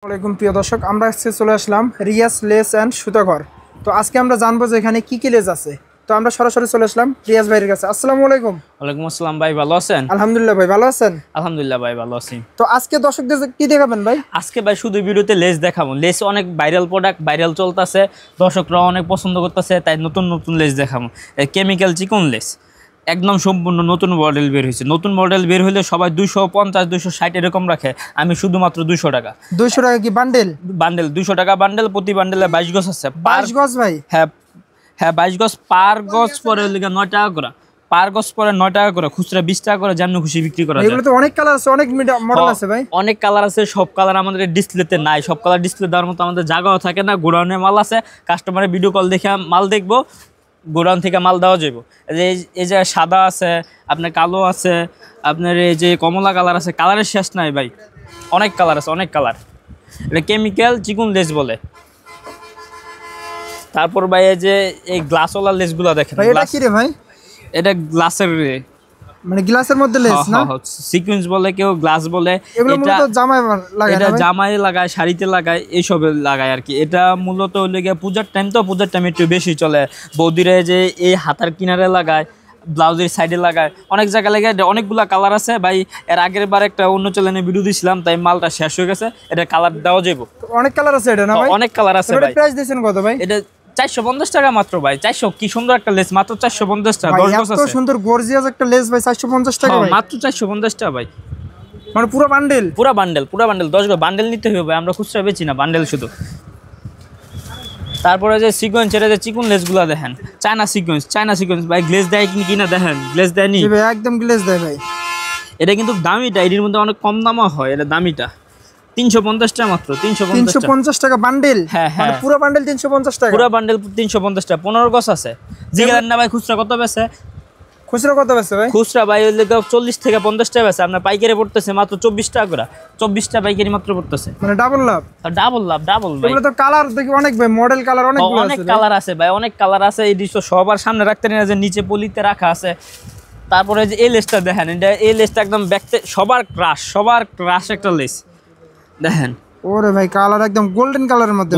ওয়ালাইকুম প্রিয় দর্শক, আমরা আজকে চলে আসলাম রিয়াজ লেস অ্যান্ড সুতাঘর। তো আজকে আমরা জানবো যে এখানে কি কি লেস আছে। তো আমরা সরাসরি চলে আসলাম রিয়াজ ভাইয়ের কাছে। আসসালামু আলাইকুম। ওয়ালাইকুম আসসালাম ভাই, ভালো আছেন? আলহামদুলিল্লাহ ভাই, ভালো আছেন? আলহামদুলিল্লাহ ভাই, ভালো আছি। তো আজকে দর্শকদের কি দেখাবেন ভাই? আজকে ভাই শুধু ভিডিওতে লেস দেখাবো। লেস অনেক ভাইরাল প্রোডাক্ট, ভাইরাল চলতেছে, দর্শকরা অনেক পছন্দ করতেছে, তাই নতুন নতুন লেস দেখাবো। কেমিক্যাল চিকন লেস একদম সম্পূর্ণ নতুন মডেল বের হয়েছে। নতুন মডেল বের হলে সবাই 250 260 এরকম রাখে, আমি শুধুমাত্র 200 টাকা। 200 টাকা কি বান্ডেল? বান্ডেল 200 টাকা বান্ডেল। প্রতি বান্ডেলে 22 গজ আছে। 22 গজ ভাই? হ্যাঁ হ্যাঁ, 22 গজ। পার গজ পরে 9 টাকা করে, পার গজ পরে 9 টাকা করে, খুচরা 20 টাকা করে, যেমন খুশি বিক্রি করা যায়। এগুলো তো অনেক কালার আছে, অনেক মডেল আছে ভাই। অনেক কালার আছে, সব কালার আমাদের ডিসপ্লেতে নাই। সব কালার ডিসপ্লে দেওয়ার মতো আমাদের জায়গাও থাকে না। গোডাউনে মাল আছে, কাস্টমারের ভিডিও কল দেখে মাল দেখবো, গোডাউন থেকে মাল দেওয়া যাবে। এই যে সাদা আছে, আপনার কালো আছে, আপনার এই যে কমলা কালার আছে, কালারের শেষ নাই ভাই, অনেক কালার আছে, অনেক কালার। এটা কেমিক্যাল চিকন লেস বলে। তারপর ভাই এই যে এই গ্লাসওয়ালা লেসগুলো দেখেন। এটা কি রে ভাই? এটা গ্লাসের, মানে গ্লাসের মধ্যে লেস না? সিকোয়েন্স বলে, কেউ গ্লাস বলে। এগুলো মূলত জামায় লাগায়, এটা জামায় লাগায়, শাড়িতে লাগায়, এইসবে লাগায় আর কি। এটা মূলত হইলে গিয়ে পূজার টাইম, তো পূজার টাইমে একটু বেশি চলে। বৌদিরা যে এই হাতার কিনারে লাগায়, ব্লাউজের সাইডে লাগায়, অনেক জায়গায় লাগায়। অনেকগুলা কালার আছে ভাই। এর আগের বার একটা অন্য চ্যানেলে ভিডিও দিয়েছিলাম, তাই মালটা শেষ হয়ে গেছে। এটা কালার দেওয়া যাবে। অনেক কালার আছে এটা না ভাই? অনেক কালার আছে ভাই। প্রাইস দিয়েছেন কত ভাই? এটা 450 টাকা মাত্র ভাই। 400, কি সুন্দর একটা লেস, মাত্র 450 টাকা। 10 গজ আছে, এত সুন্দর গর্জিয়াস একটা লেস ভাই, 450 টাকা ভাই? মাত্র 450 টাকা ভাই। মানে পুরো বান্ডেল? পুরো বান্ডেল 10 গজ বান্ডেল নিতে হবে ভাই। আমরা খুচরা বেচি না, বান্ডেল শুধু। তারপরে যে সিকোয়েন্স, এটা যে চিকন লেসগুলো দেখেন, চায়না সিকোয়েন্স ভাই। গ্লেজ দেয় কিনা দেখেন, গ্লেজ দেয়নি ভাই, একদম গ্লেজ দেয় ভাই। এটা কিন্তু দামিটা, এর মধ্যে অনেক কম দামও হয়। এটা দামিটা 350 টাকা মাত্র। 350 টাকা বান্ডেল? হ্যাঁ হ্যাঁ, পুরো বান্ডেল 350 টাকা? পুরো বান্ডেল 350 টাকা। 15 গজ আছে। জিগালেন না ভাই খুচরা কত বেচে? খুচরা কত বেচে ভাই? খুচরা ভাই 40 থেকে 50 টাকা বেচে। আপনার পাইকারি পড়তেছে মাত্র 24 টাকা করে। 24 টাকা পাইকারি মাত্র পড়তেছে। মানে ডাবল লাভ? ডাবল ভাই। এগুলো তো কালার দেখি অনেক ভাই, মডেল কালার অনেক কালার আছে ভাই, অনেক কালার আছে। এই দৃশ্য সবার সামনে রাখতে না, যে নিচে পলিতে রাখা আছে। তারপরে যে এই লেসটা দেখেন, এটা এই লেসটা একদম ব্যাকতে সবার ক্রাশ একটা লেস দেখেন। ওরে ভাই, কালার একদম গোল্ডেন কালারের মধ্যে।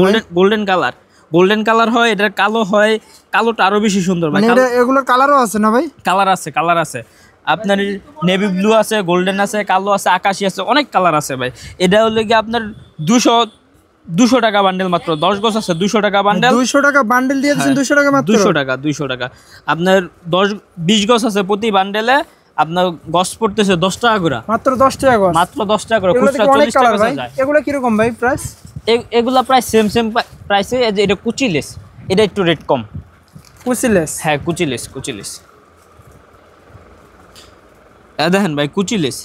গোল্ডেন কালার হয়, এটা কালো হয়। কালোটা আরো বেশি সুন্দর ভাই। এগুলোর কালারও আছে না ভাই? কালার আছে আপনার নেভি ব্লু আছে, গোল্ডেন আছে, কালো আছে, আকাশি আছে, অনেক কালার আছে ভাই। এটা হলো কি আপনার 200 টাকা বান্ডেল মাত্র। 10 গজ আছে, 200 টাকা বান্ডেল। 200 টাকা বান্ডেল দিয়ে দিচ্ছেন? 200 টাকা মাত্র? 200 টাকা। আপনার 20 গজ আছে, প্রতি বান্ডেলে আপনার গজ পড়তেছে 10 টাকা করে। মাত্র 10 টাকা গজ? মাত্র 10 টাকা করে। খুচরা 40 টাকা যায়। এগুলো কি রকম ভাই প্রাইস? এগুলা প্রায় সেম প্রাইসে। এটা কুচি লেস, এটা একটু রেট কম। কুচি লেস? হ্যাঁ, কুচি লেস। দেখেন ভাই, কুচি লেস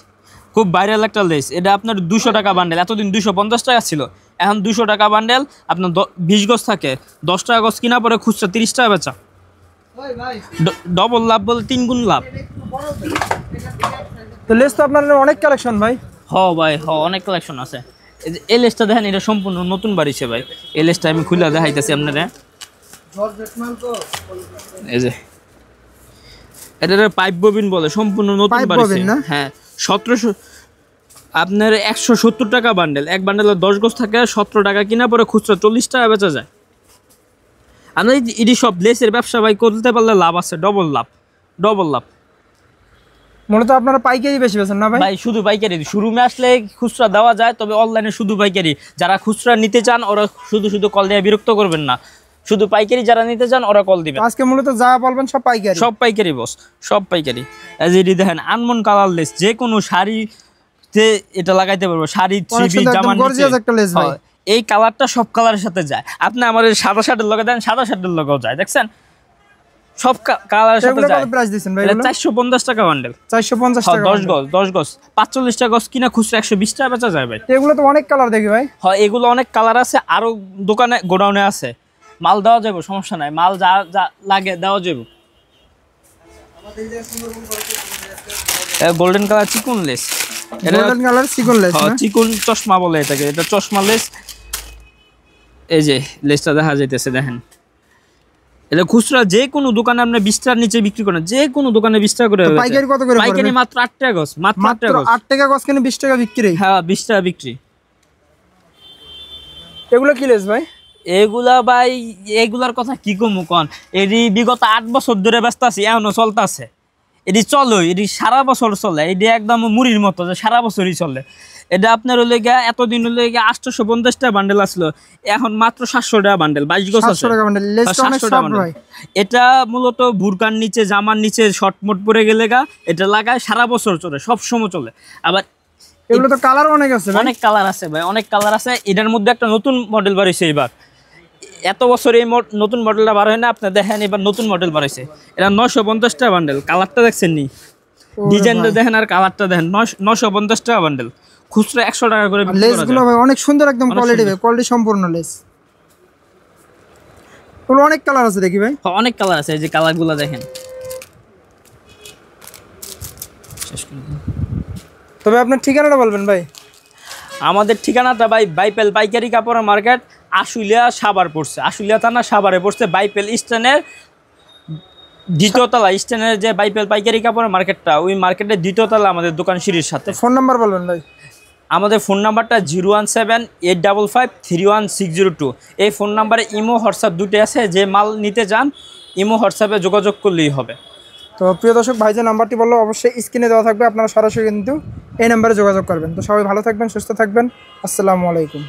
খুব ভাইরাল একটা লেস। এটা আপনার 200 টাকা বান্ডেল। এতদিন 250 টাকা ছিল, এখন 200 টাকা বান্ডেল। আপনার 20 গজ থাকে, 10 টাকা গজ কিনা পরে খুচরা 30 টাকা বেচা। ডবল লাভ বলে 3 গুণ লাভ। তো লেস তো আপনার অনেক কালেকশন ভাই? ভাই অনেক কালেকশন আছে। এই লেসটা দেখেন, এটা সম্পূর্ণ নতুন বাড়িছে ভাই। এই লেসটা আমি খুলে দেখাইতেছি আপনারা। এই যে এটা পাইপ ববিন বলে, সম্পূর্ণ নতুন বাড়িছে। হ্যাঁ, 1700 আপনার 170 টাকা বান্ডেল। এক বান্ডেলে 10 গজ থাকে, 17 টাকা কিনা পরে খুচরা 40 টাকা বেচা যায়। আমরা এটি সব লেসের ব্যবসা ভাই করতে পারলে লাভ আছে, ডবল লাভ। মূলত আপনারা পাইকারি বেশি বেচেন না ভাই? ভাই শুধু পাইকারি। শোরুমে আসলে খুচরা দেওয়া যায়, তবে অনলাইনে শুধু পাইকারি। যারা খুচরা নিতে চান ওরা শুধু কল দিয়ে বিরক্ত করবেন না। শুধু পাইকারি যারা নিতে চান ওরা কল দিবেন। আজকে মূলত যা বলবেন সব পাইকারি বস, সব পাইকারি। এই যে দেখেন, আনমন কালার লেস, যে কোনো শাড়িতে এটা লাগাইতে পারবো। শাড়ি, থ্রি জামা, এই কালারটা সব কালারের সাথে যায়। আপনি আমার সাদা শার্টের লগে দেন, সাদা শার্টের লগেও যায়। দেখছেন, সব কালারের সাথে যায়। প্রাইস দিবেন ভাই? 450 টাকা বান্ডেল। 450 টাকা? 10 গজ 45 টাকা গজ কিনা, খুচরা 120 টাকা বেচা যায় ভাই। এগুলো তো অনেক কালার দেখি ভাই। হ্যাঁ, এগুলো অনেক কালার আছে, আরো দোকানে গোডাউনে আছে। মাল দেওয়া যাবে, সমস্যা নাই। মাল যা লাগে দেওয়া যাবে। গোল্ডেন কালার চিকন লেস। গোল্ডেন কালার চিকন লেস? চিকন চশমা বলে এটাকে। এটা চশমা লেস। এই যে লেসটা দেখা যাইতেছে দেখেন। এটা খুচরা যে কোনো দোকানে আপনি 20 টাকার নিচে বিক্রি করেন, যে কোনো দোকানে 20 টাকা করে। পাইকারি কত করে? পাইকারি মাত্র 8 টাকা গজ। মাত্র 8 টাকা গজ কেন 20 টাকা বিক্রি? হ্যাঁ, 20 টাকা বিক্রি। এগুলো কি লেস ভাই? এগুলা ভাই এগুলার কথা কি কমু কন, এটি বিগত 8 বছর ধরে ব্যস্ত আছি, এখনো চলতেছে। এটি চলো, এটি সারা বছর চলে, এটি একদম মুড়ির মতো যে সারা বছরই চলে। এটা আপনার হলে গিয়া এতদিন হলে গিয়া 850 বান্ডেল আসলো, এখন মাত্র 700 টাকা বান্ডেল, 22 গজ আছে। 700 টাকা বান্ডেল, লেস অনেক 700 টাকা সফট বান্ডেল। ভাই। এটা মূলত বুরকার নিচে, জামার নিচে শর্টমোট পরে গেলে গা এটা লাগায় সারা বছর চলে, সব সময় চলে। আবার এগুলো তো কালার অনেক আছে ভাই। অনেক কালার আছে ভাই, অনেক কালার আছে। এটার মধ্যে একটা নতুন মডেল বার হয়েছে এবার, এত বছর এই নতুন মডেলটা বার হয় না, আপনি দেখেন এবার নতুন মডেল বার হয়েছে। এটা 950 টাকা বান্ডেল, কালারটা দেখছেন নি, ডিজাইনটা দেখেন আর কালারটা দেখেন। 950 টাকা বান্ডেল, খুচরা 100 টাকা করে বিক্রি করা লেসগুলো যায়। ভাই অনেক সুন্দর, একদম অনেক কোয়ালিটি, সুন্দর। কোয়ালিটি সম্পূর্ণ লেস। ওগুলো অনেক কালার আছে দেখি ভাই। অনেক কালার আছে, এই যে কালারগুলো দেখেন। শেষ করে দিন। তবে আপনার ঠিকানাটা বলবেন ভাই। আমাদের ঠিকানাটা ভাই বাইপেল পাইকারি কাপড়ের মার্কেট, আশুলিয়া সাভার পড়ছে, আশুলিয়া থানা সাভারে পড়ছে। বাইপেল স্ট্যান্ডের দ্বিতীয় তলা, স্ট্যান্ডের যে বাইপেল পাইকারি কাপড়ের মার্কেটটা, ওই মার্কেটের দ্বিতীয় তলা আমাদের দোকান সিঁড়ির সাথে। ফোন নাম্বার বলবেন ভাই। আমাদের ফোন নাম্বারটা 01785560602। এই ফোন নাম্বারে ইমো হোয়াটসঅ্যাপ দুটোই আছে, যে মাল নিতে চান ইমো হোয়াটসঅ্যাপে যোগাযোগ করলেই হবে। তো প্রিয় দর্শক, ভাই যে নাম্বারটি বললো অবশ্যই স্ক্রিনে দেওয়া থাকবে, আপনারা সরাসরি কিন্তু এই নাম্বারে যোগাযোগ করবেন। তো সবাই ভালো থাকবেন, সুস্থ থাকবেন, আসসালামু আলাইকুম।